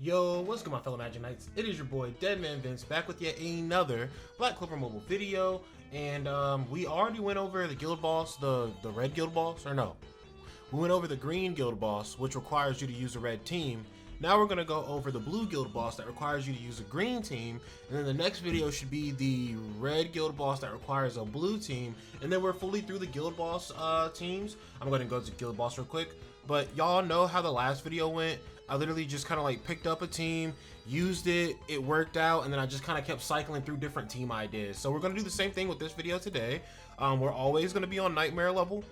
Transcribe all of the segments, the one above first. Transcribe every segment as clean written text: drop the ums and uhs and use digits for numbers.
Yo, what's good my fellow Magic Knights? It is your boy DEADMANVINCE back with yet another Black Clover mobile video. And we already went over the guild boss, the red guild boss, or no. We went over the green guild boss, which requires you to use a red team. Now we're gonna go over the blue guild boss that requires you to use a green team. And then the next video should be the red guild boss that requires a blue team. And then we're fully through the guild boss teams. I'm gonna go to guild boss real quick. But y'all know how the last video went. I literally just kind of like picked up a team, used it, it worked out, and then I just kind of kept cycling through different team ideas. So we're going to do the same thing with this video today. We're always going to be on Nightmare level,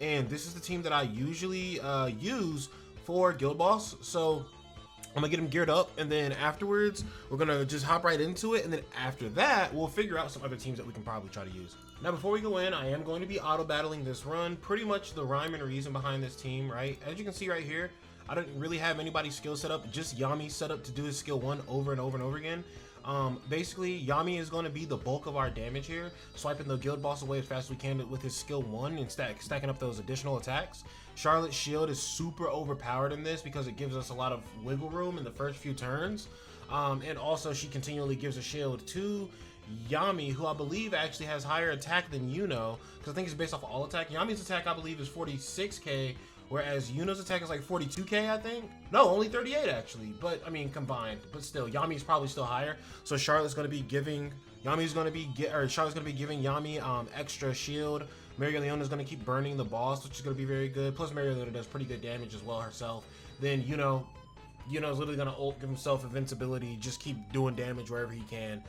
and this is the team that I usually use for Guild Boss. So I'm going to get him geared up, and then afterwards, we're going to just hop right into it, and then after that, we'll figure out some other teams that we can probably try to use. Now, before we go in, I am going to be auto-battling this run. Pretty much the rhyme and reason behind this team, right? As you can see right here, I didn't really have anybody's skill set up, just Yami set up to do his skill 1 over and over and over again. Basically, Yami is going to be the bulk of our damage here, swiping the guild boss away as fast as we can with his skill 1 and stacking up those additional attacks. Charlotte's shield is super overpowered in this because it gives us a lot of wiggle room in the first few turns. And also she continually gives a shield to Yami, who I believe actually has higher attack than Yuno, because I think it's based off of all attack. Yami's attack I believe is 46k, whereas Yuno's attack is like 42k, I think. No, only 38 actually, but I mean combined. But still, Yami's probably still higher. So Charlotte's going to be giving Charlotte's going to be giving Yami extra shield. Leona's going to keep burning the boss, which is going to be very good. Plus Leona does pretty good damage as well herself. Then Yuno's literally going to ult, give himself invincibility, just keep doing damage wherever he can.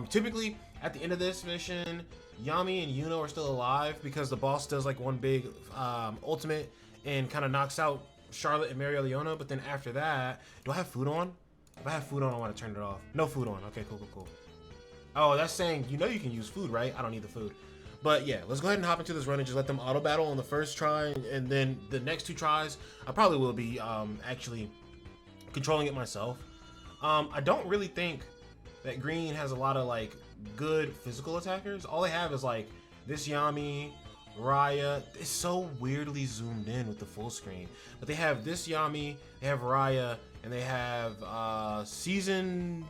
Typically at the end of this mission, Yami and Yuno are still alive because the boss does like one big ultimate and kind of knocks out Charlotte and Leona. But then after that, do I have food on? If I have food on, I want to turn it off. No food on. Okay, cool. Oh, that's saying you can use food, right? I don't need the food. But yeah, let's go ahead and hop into this run and just let them auto battle on the first try, and then the next 2 tries I probably will be actually controlling it myself. I don't really think that green has a lot of like good physical attackers. All they have is like this Yami, Raya. It's so weirdly zoomed in with the full screen, but they have this Yami, they have Raya, and they have season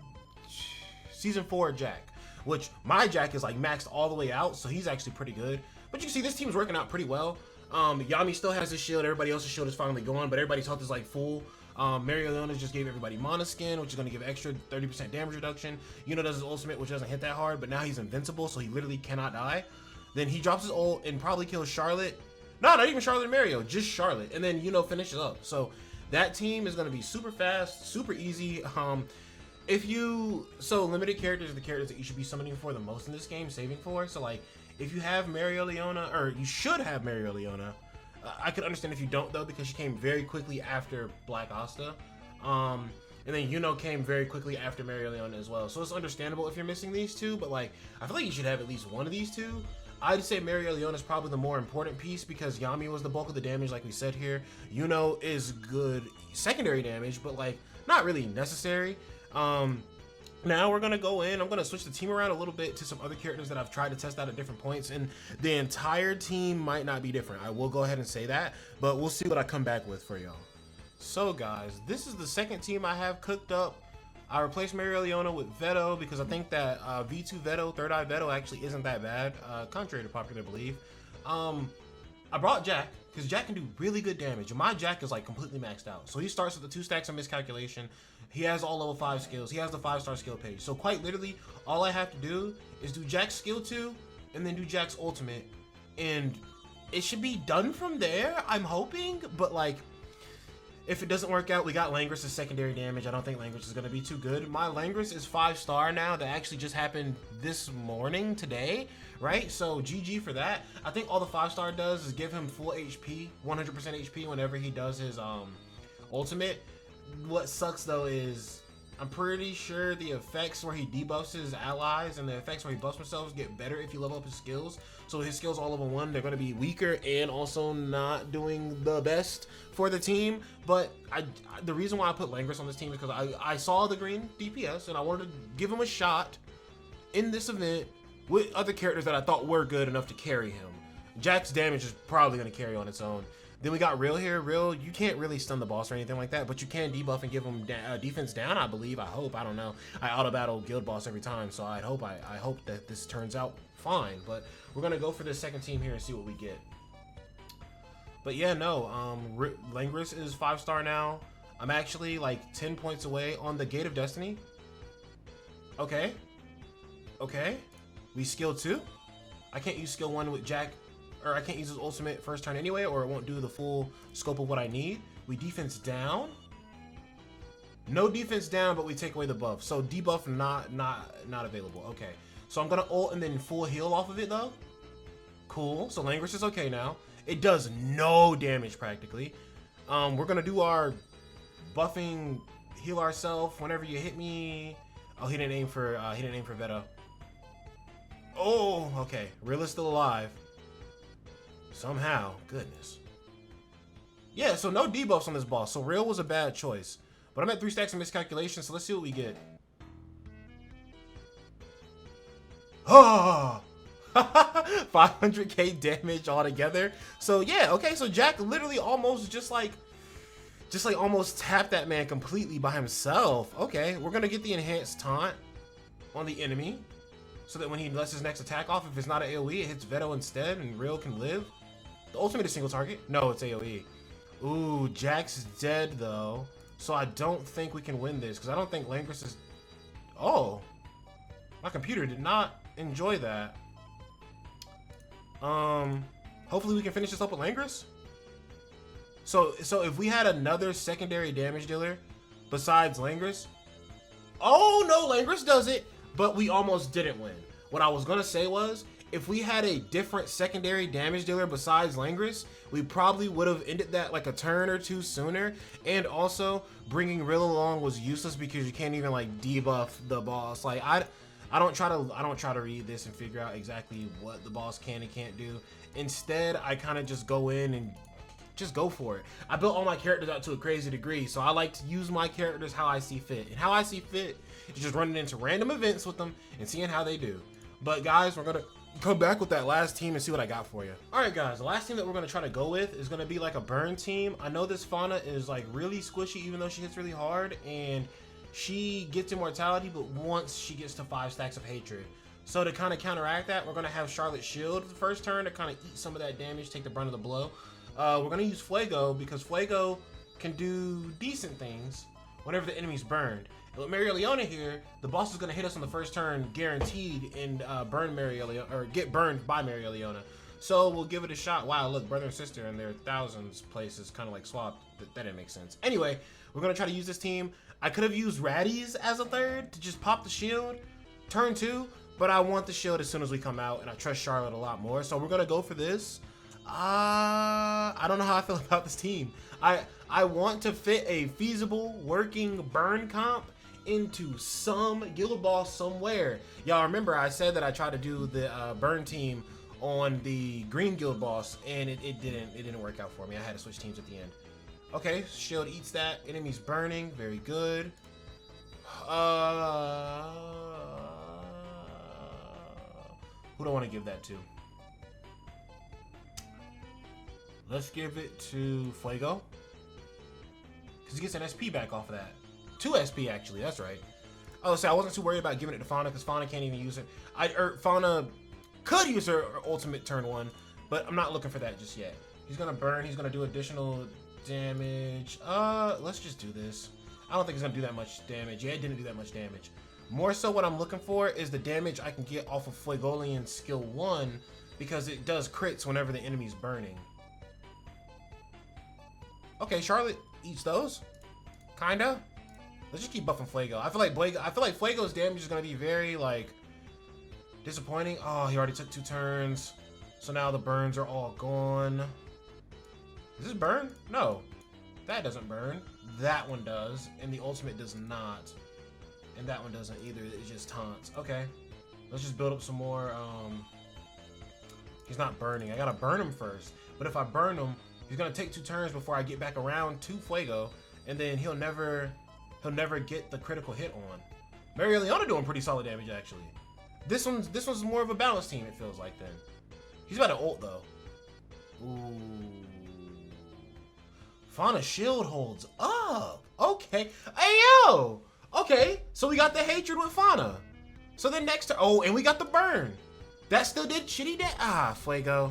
4 Jack, which my Jack is like maxed all the way out, so he's actually pretty good. But you can see this team's working out pretty well. Yami still has his shield, everybody else's shield is finally gone, but everybody's health is like full. Leona just gave everybody Mana Skin, which is going to give extra 30% damage reduction. Yuno does his ultimate, which doesn't hit that hard, but now he's invincible, so he literally cannot die. Then he drops his ult and probably kills Charlotte. No, not even Charlotte and Mario, just Charlotte. And then Yuno finishes up. So that team is going to be super fast, super easy. So limited characters are the characters that you should be summoning for the most in this game, saving for. So like, if you have Leona, or you should have Leona. I could understand if you don't though, because she came very quickly after Black Asta. And then Yuno came very quickly after Leona as well. So it's understandable if you're missing these two, but like, I feel like you should have at least one of these two. I'd say Leona is probably the more important piece because Yami was the bulk of the damage, like we said here. Yuno is good secondary damage, but like not really necessary. Now we're gonna go in. I'm gonna switch the team around a little bit to some other characters that I've tried to test out at different points, and the entire team might not be different. I will go ahead and say that, but we'll see what I come back with for y'all. So guys, this is the second team I have cooked up. I replaced Leona with Veto because I think that V2 Veto, Third Eye Veto actually isn't that bad, contrary to popular belief. I brought Jack because Jack can do really good damage, and my Jack is like completely maxed out. So he starts with the 2 stacks of miscalculation. He has all level 5 skills. He has the 5-star skill page. So quite literally, all I have to do is do Jack's skill 2 and then do Jack's ultimate, and it should be done from there, I'm hoping. But like, if it doesn't work out, we got Langris as secondary damage. I don't think Langris is going to be too good. My Langris is 5-star now. That actually just happened this morning, today, right? So GG for that. I think all the 5-star does is give him full HP, 100% HP whenever he does his ultimate. What sucks though is I'm pretty sure the effects where he debuffs his allies and the effects where he buffs himself get better if you level up his skills. So his skills all level 1, they're going to be weaker and also not doing the best for the team. But the reason why I put Langris on this team is because I saw the green DPS and I wanted to give him a shot in this event with other characters that I thought were good enough to carry him. Jack's damage is probably going to carry on its own. Then we got Real here. Real, you can't really stun the boss or anything like that, but you can debuff and give him defense down, I believe. I hope. I don't know. I auto battle guild boss every time, so I hope that this turns out fine. But we're gonna go for this second team here and see what we get. But yeah, no. Langris is 5-star now. I'm actually like 10 points away on the Gate of Destiny. Okay. Okay. We skill 2. I can't use skill 1 with Jack, or I can't use his ultimate first turn anyway, or it won't do the full scope of what I need. We defense down. No defense down, but we take away the buff. So debuff not available. Okay. So I'm gonna ult and then full heal off of it though. Cool. So Langris is okay now. It does no damage practically. We're gonna do our buffing, heal ourselves whenever you hit me. Oh, he didn't aim for Veto. Oh, okay. Real is still alive. Somehow. Goodness. Yeah, so no debuffs on this boss. So Real was a bad choice. But I'm at 3 stacks of miscalculation, so let's see what we get. Oh! 500k damage altogether. So yeah, okay, so Jack literally almost just like almost tapped that man completely by himself. Okay, we're gonna get the enhanced taunt on the enemy so that when he lets his next attack off, if it's not an AoE, it hits Veto instead and Real can live. The ultimate is single target. No, it's AoE. Ooh, Jack's dead though. So I don't think we can win this because I don't think Langris is... Oh, my computer did not enjoy that. Hopefully we can finish this up with Langris. So if we had another secondary damage dealer besides Langris, oh no, Langris does it, but we almost didn't win. What I was gonna say was, if we had a different secondary damage dealer besides Langris, we probably would have ended that like a turn or two sooner. And also, bringing Real along was useless because you can't even like debuff the boss. Like I don't try to read this and figure out exactly what the boss can and can't do. Instead, I kind of just go in and just go for it. I built all my characters out to a crazy degree, so I like to use my characters how I see fit. And how I see fit is just running into random events with them and seeing how they do. But guys, we're gonna come back with that last team and see what I got for you. All right, guys, the last team that we're gonna try to go with is gonna be like a burn team. I know this Fauna is like really squishy, even though she hits really hard, and she gets immortality, but once she gets to 5 stacks of hatred. So to kind of counteract that, we're gonna have Charlotte shield the first turn to kind of eat some of that damage, take the brunt of the blow. We're gonna use Fuego because Fuego can do decent things whenever the enemy's burned. And with Marileona here, the boss is gonna hit us on the first turn, guaranteed, and burn Marileona or get burned by Marileona. So we'll give it a shot. Wow, look, brother and sister, and their thousands places kind of like swapped. That didn't make sense. Anyway, we're gonna try to use this team. I could have used Raddy's as a third to just pop the shield, turn 2, but I want the shield as soon as we come out, and I trust Charlotte a lot more. So we're gonna go for this. I don't know how I feel about this team. I want to fit a feasible working burn comp into some guild boss somewhere. Y'all remember I said that I tried to do the burn team on the green guild boss, and it didn't work out for me. I had to switch teams at the end. Okay, shield eats that. Enemy's burning. Very good. Who do I want to give that to? Let's give it to Fuego, because he gets an SP back off of that. 2 SP actually. That's right. Oh, so I wasn't too worried about giving it to Fauna because Fauna can't even use it. Fauna could use her ultimate turn 1, but I'm not looking for that just yet. He's gonna burn. He's gonna do additional damage. Let's just do this. I don't think it's gonna do that much damage. Yeah, it didn't do that much damage. More so what I'm looking for is the damage I can get off of Fuegolian skill 1, because it does crits whenever the enemy's burning. Okay, Charlotte eats those. Kinda. Let's just keep buffing Fuego. I feel like Fuego's damage is gonna be very like disappointing. Oh, he already took 2 turns. So now the burns are all gone. Does this burn? No. That doesn't burn. That one does. And the ultimate does not. And that one doesn't either. It just taunts. Okay. Let's just build up some more. He's not burning. I gotta burn him first. But if I burn him, he's gonna take 2 turns before I get back around to Fuego. And then he'll never get the critical hit on. Marileona doing pretty solid damage actually. This one's more of a balanced team, it feels like then. He's about to ult though. Ooh. Fauna shield holds up. Okay. Hey, yo. Okay. So we got the hatred with Fauna. So then next to, oh, and we got the burn. That still did shitty damage. Ah, Fuego.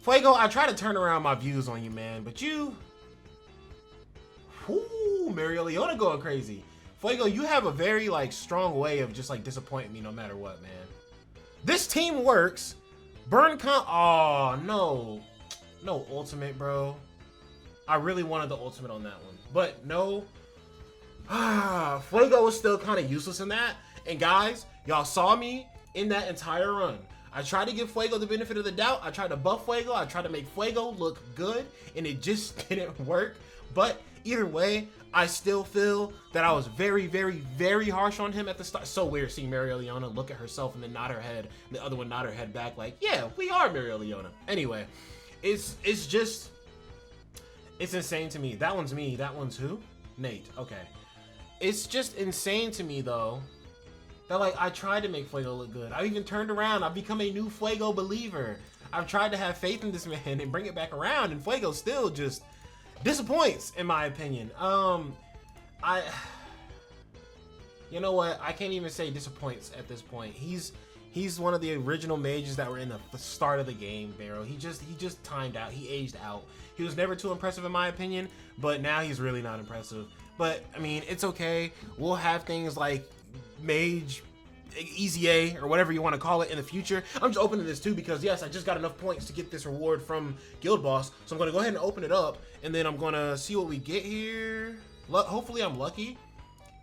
Fuego, I try to turn around my views on you, man, but you... Whoo, Mario Leona going crazy. Fuego, you have a very, like, strong way of just, like, disappointing me no matter what, man. This team works. Burn con... Oh, no. No ultimate, bro. I really wanted the ultimate on that one. But no. Fuego was still kind of useless in that. And guys, y'all saw me in that entire run. I tried to give Fuego the benefit of the doubt. I tried to buff Fuego. I tried to make Fuego look good. And it just didn't work. But either way, I still feel that I was very, very, very harsh on him at the start. So weird seeing Mario Leona look at herself and then nod her head. And the other one nod her head back like, yeah, we are Mario Leona. Anyway, it's just, it's insane to me. That one's me. That one's who? Nate. Okay. It's just insane to me, though, that, like, I tried to make Fuego look good. I've even turned around. I've become a new Fuego believer. I've tried to have faith in this man and bring it back around, and Fuego still just disappoints, in my opinion. You know what? I can't even say disappoints at this point. He's one of the original mages that were in the start of the game, Barrow. He just timed out. He aged out. He was never too impressive, in my opinion, but now he's really not impressive. But, I mean, it's okay. We'll have things like Mage, Easy A, or whatever you want to call it in the future. I'm just opening this too because, yes, I just got enough points to get this reward from Guild Boss. So I'm going to go ahead and open it up, and then I'm going to see what we get here. Hopefully I'm lucky.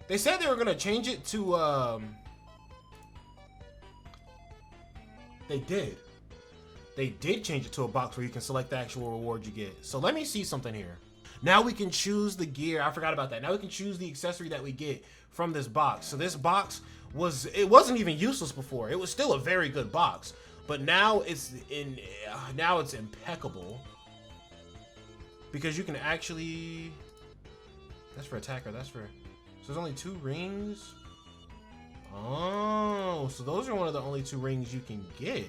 They said they were going to change it to... They did. They did change it to a box where you can select the actual reward you get. So let me see something here. Now we can choose the gear. I forgot about that. Now we can choose the accessory that we get from this box. So this box wasn't even useless before. It was still a very good box, but now it's impeccable because you can actually, that's for attacker. So there's only 2 rings. Oh, so those are one of the only 2 rings you can get,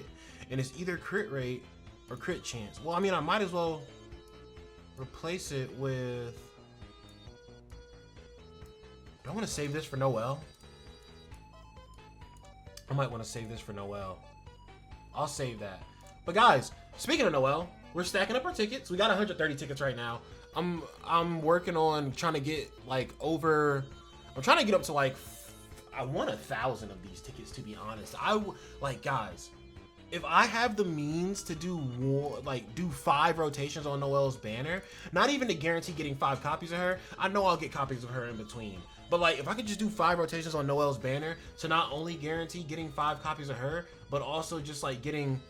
and it's either crit rate or crit chance. Well, I mean, I might as well replace it with, do I want to save this for Noel? I might want to save this for Noel. I'll save that. But guys, speaking of Noel, we're stacking up our tickets. We got 130 tickets right now. I'm working on trying to get like I'm trying to get up to like, I want 1,000 of these tickets, to be honest. Guys, if I have the means to do more, like do 5 rotations on Noel's banner, not even to guarantee getting 5 copies of her, I know I'll get copies of her in between. But like, if I could just do 5 rotations on Noel's banner to not only guarantee getting 5 copies of her, but also just like getting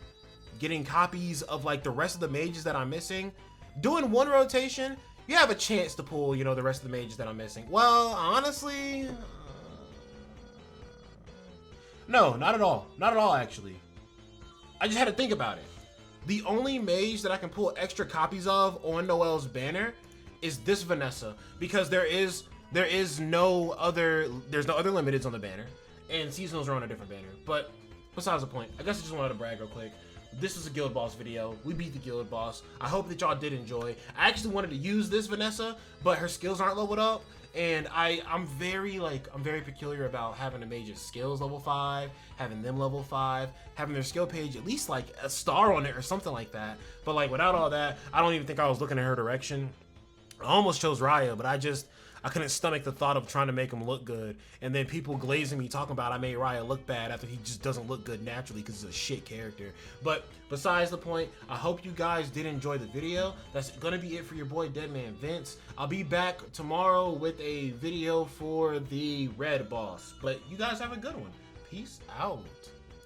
copies of like the rest of the mages that I'm missing, doing 1 rotation, you have a chance to pull, you know, the rest of the mages that I'm missing. Well, honestly, no, not at all. Not at all, actually. I just had to think about it. The only mage that I can pull extra copies of on Noel's banner is this Vanessa, because there's no other limiteds on the banner, and seasonals are on a different banner. But besides the point, I guess I just wanted to brag real quick. This is a Guild Boss video. We beat the Guild Boss. I hope that y'all did enjoy. I actually wanted to use this Vanessa, but her skills aren't leveled up, and I'm very peculiar about having a mage's skills level 5, having them level 5, having their skill page at least like a star on it or something like that. But like without all that, I don't even think I was looking in her direction. I almost chose Raya, but I couldn't stomach the thought of trying to make him look good, and then people glazing me talking about I made Raya look bad after he just doesn't look good naturally because he's a shit character. But besides the point, I hope you guys did enjoy the video. That's gonna be it for your boy DEADMANVINCE. I'll be back tomorrow with a video for the red boss, but you guys have a good one. Peace out.